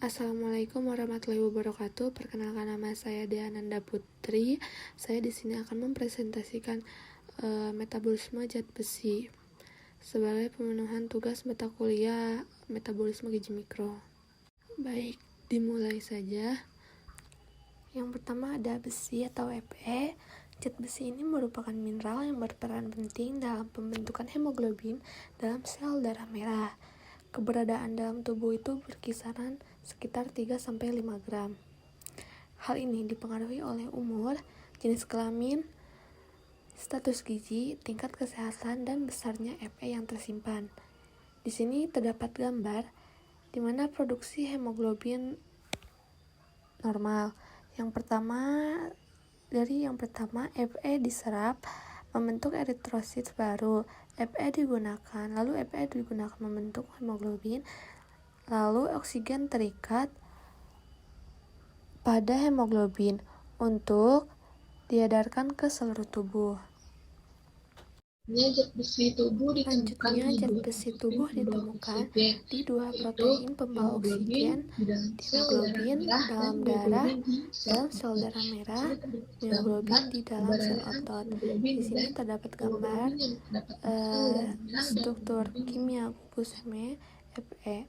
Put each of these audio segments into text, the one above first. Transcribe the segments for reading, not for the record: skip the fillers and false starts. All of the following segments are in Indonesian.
Assalamualaikum warahmatullahi wabarakatuh. Perkenalkan, nama saya Deananda Putri. Saya di sini akan mempresentasikan metabolisme zat besi sebagai pemenuhan tugas mata kuliah metabolisme gizi mikro. Baik, dimulai saja. Yang pertama ada besi atau Fe. Zat besi ini merupakan mineral yang berperan penting dalam pembentukan hemoglobin dalam sel darah merah. Keberadaan dalam tubuh itu berkisaran sekitar 3-5 gram. Hal ini dipengaruhi oleh umur, jenis kelamin, status gizi, tingkat kesehatan, dan besarnya Fe yang tersimpan. Di sini terdapat gambar di mana produksi hemoglobin normal. Yang pertama Fe diserap membentuk eritrosit baru. Fe digunakan membentuk hemoglobin. Lalu oksigen terikat pada hemoglobin untuk diedarkan ke seluruh tubuh. Selanjutnya, zat besi tubuh ditemukan di dua protein pembawa oksigen, hemoglobin dalam darah, dalam sel darah merah, mioglobin di dalam sel otot. Di sini terdapat gambar struktur kimia gugus Fe.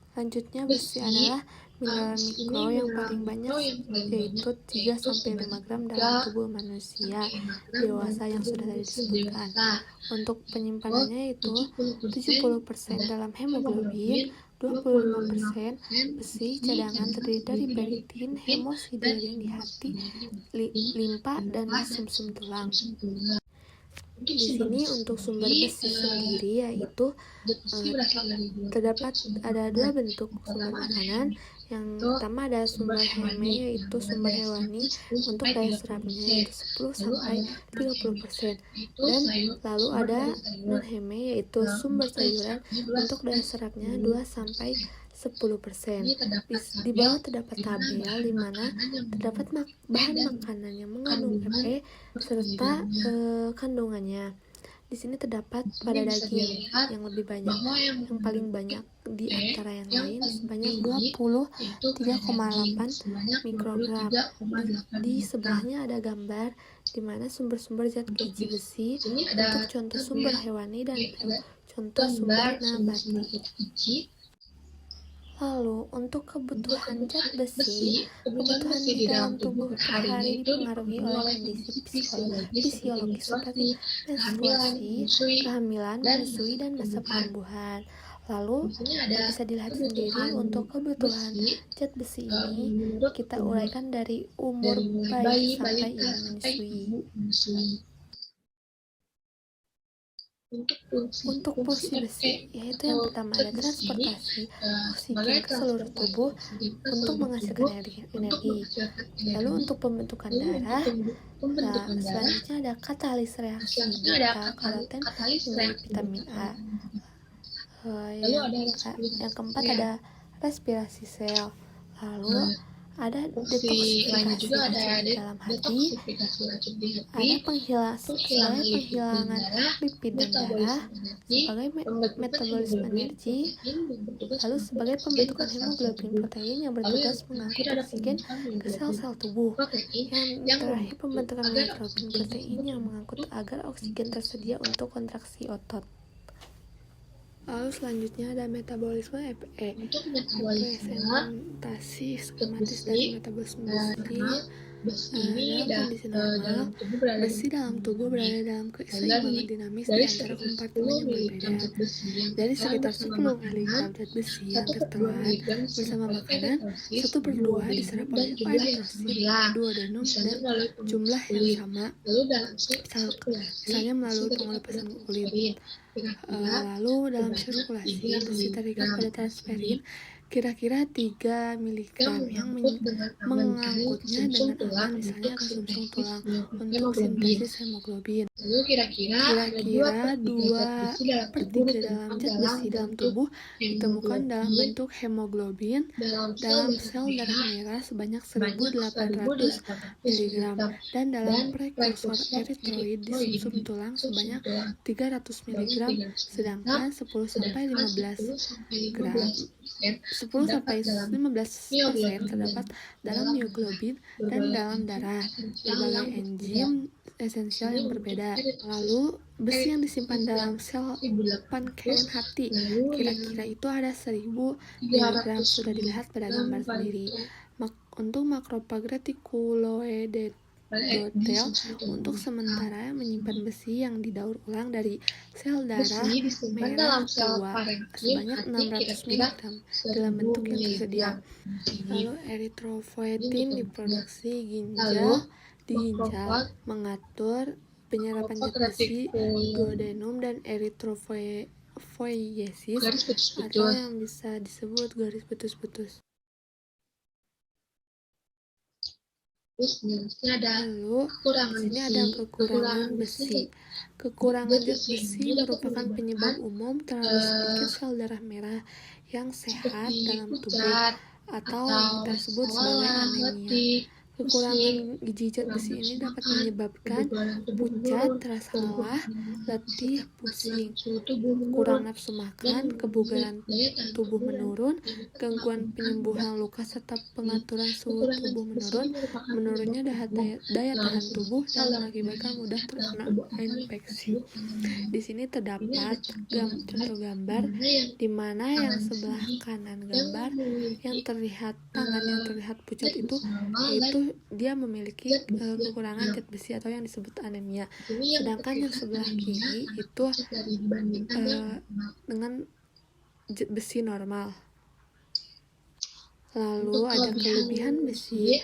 Selanjutnya, besi adalah mineral mikro yang paling banyak, yaitu 3-5 gram dalam tubuh manusia dewasa yang sudah tadi disebutkan. Untuk penyimpanannya itu 70% dalam hemoglobin, 25% besi cadangan terdiri dari baritin, hemosiderin di hati, limpa, dan sumsum tulang. Di sini untuk sumber besi sendiri yaitu terdapat ada dua bentuk sumber makanan. Yang pertama ada sumber heme, yaitu sumber hewani untuk daya serapnya yaitu 10-30%, dan lalu ada non heme, yaitu sumber sayuran untuk daya serapnya 2-10%. Di bawah terdapat tabel di mana terdapat bahan makanan yang mengandung Fe serta kandungannya. Di sini terdapat pada daging yang lebih banyak, yang paling banyak di antara yang lain sebanyak 23,8 mikrogram. Di sebelahnya ada gambar di mana sumber-sumber zat gizi besi untuk contoh sumber hewani dan contoh sumber nabati. Lalu, untuk kebutuhan zat besi, kebutuhan di dalam tubuh per hari dipengaruhi oleh kondisi fisiologis seperti menstruasi, kehamilan, menyusui, dan masa pertumbuhan. Lalu, bisa dilihat sendiri untuk kebutuhan zat besi ini, kita uraikan dari umur bayi sampai ibu menyusui. Untuk fungsi besi, yaitu yang pertama ada transportasi oksigen ke seluruh tubuh untuk menghasilkan energi. Lalu untuk pembentukan darah, selanjutnya ada katalis reaksi beta karoten menjadi vitamin A. Yang keempat ada respirasi sel. Lalu ada detoksifikasi dalam hati, ada penghilangan lipid dan darah sebagai metabolisme energi, lalu sebagai pembentukan hemoglobin protein yang bertugas mengangkut oksigen ke sel-sel tubuh. Yang terakhir, pembentukan hemoglobin protein yang mengangkut agar oksigen tersedia untuk kontraksi otot. Lalu selanjutnya ada metabolisme Fe. Presentasi skematis dari metabolisme besi. Dalam kondisi normal, besi dalam tubuh berada dalam keseimbangan dinamis di antara kompartemen yang berbeda. Dari sekitar 10 mg zat besi yang tertelan bersama makanan, 1/2 diserap oleh eritrosit, duodenum, dan jumlah yang sama, misalnya melalui pengelupasan kulit. Lalu dalam sirkulasi, besi terikat pada transferin kira-kira 3 mg yang mengangkutnya dengan aman, misalnya ke sumsum tulang untuk sintesis hemoglobin. Kira-kira 2/3 dalam zat besi dalam tubuh ditemukan dalam bentuk hemoglobin dalam sel darah merah sebanyak 1.800 mg dan dalam prekursor eritroid di sumsum tulang sebanyak 300 mg, sedangkan 10-15 gram 10-15% terdapat dalam mioglobin dan dalam darah, berbagai enzim esensial yang berbeda. Lalu, besi yang disimpan dalam sel pankreas hati, kira-kira itu ada 1000 mg, sudah dilihat pada gambar sendiri. Untuk makropag reticuloendothel untuk sementara menyimpan besi yang didaur ulang dari sel darah merah tua sebanyak 600 mg dalam bentuk yang tersedia. Lalu eritropoietin diproduksi di ginjal mengatur penyerapan zat besi, duodenum dan eritropoiesis atau yang bisa disebut garis putus-putus. Lalu, di sini ada kekurangan besi. Kekurangan zat besi merupakan penyebab umum terlalu sedikit sel darah merah yang sehat dalam tubuh atau kita sebut sebagai anemia. Kekurangan gizi zat besi ini dapat menyebabkan pucat, rasa lelah, letih, pusing, kurang nafsu makan, kebugaran tubuh menurun, gangguan penyembuhan luka serta pengaturan suhu tubuh menurun, menurunnya daya tahan tubuh dan mengakibatkan mudah terkena infeksi. Di sini terdapat contoh gambar di mana yang sebelah kanan gambar yang terlihat tangan yang terlihat pucat itu yaitu dia memiliki kekurangan zat besi atau yang disebut anemia. Sedangkan yang sebelah kiri itu dengan zat besi normal. Lalu ada kelebihan besi.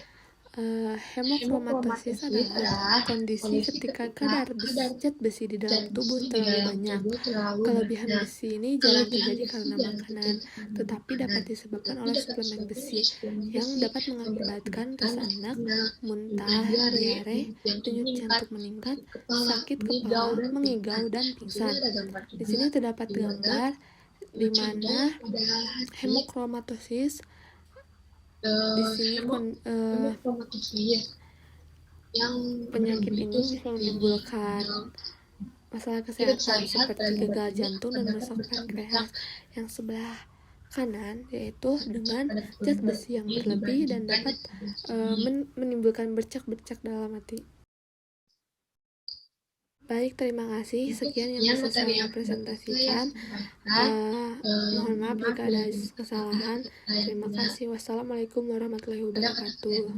Hemochromatosis adalah kondisi ketika kadar zat besi di dalam tubuh terlalu banyak. Kelebihan besi ini jarang terjadi karena makanan, tetapi dapat disebabkan oleh suplemen besi yang dapat mengakibatkan rasa enak, muntah, diare, denyut jantung meningkat, sakit kepala, mengigau, dan pingsan. Di sini terdapat gambar di mana hemochromatosis di sini penyakit ini bisa menimbulkan masalah kesehatan seperti gagal jantung dan merusak pankreas. Yang sebelah kanan yaitu dengan zat besi yang berlebih dan dapat menimbulkan bercak-bercak dalam hati. Baik, terima kasih. Sekian yang bisa saya presentasikan. Mohon maaf jika ada kesalahan. Terima kasih. Wassalamualaikum warahmatullahi wabarakatuh.